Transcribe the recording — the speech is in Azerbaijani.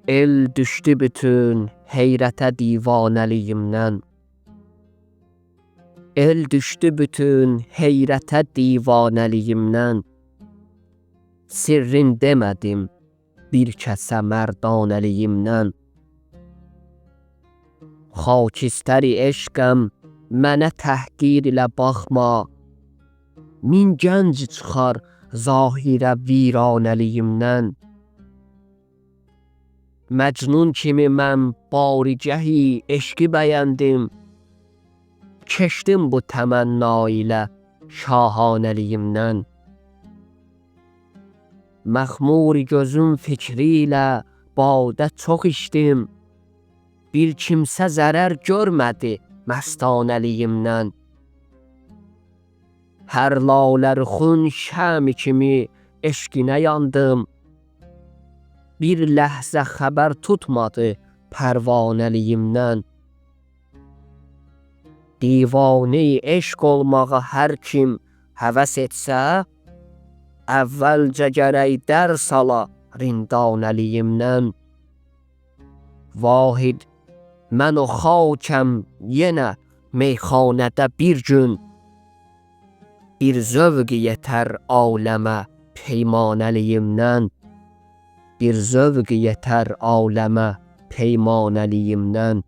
El düşdü bütün heyrətə divanəliyimdən. El düşdü bütün heyrətə divanəliyimdən. Sirrin demədim bir kəsə mərdanəliyimdən. Xakistəri eşqəm mənə təhqir ilə baxma. Min gənc çıxar zahirə viranəliyimdən. Məcnun kimi mən barigəhi eşqi bəyəndim. Keçdim bu təmənna ilə şahanəliyimdən. Məxmur gözüm fikri ilə badə çox içdim. Bir kimsə zərər görmədi məstanəliyimdən. Hər lalə xun şəmi kimi eşqinə yandım. Bir ləhzə xəbər tutmadı pərvanəliyimdən. Divanə-i eşq olmağa hər kim həvəs etsə, əvvəlcə gərək dər sala rindanəliyimdən. Vahid mən o xakəm yenə meyxanədə bir gün. Bir zövq yetər aləmə peymanəliyimdən. Bir zövq yetər aləmə peymanəliyimdən.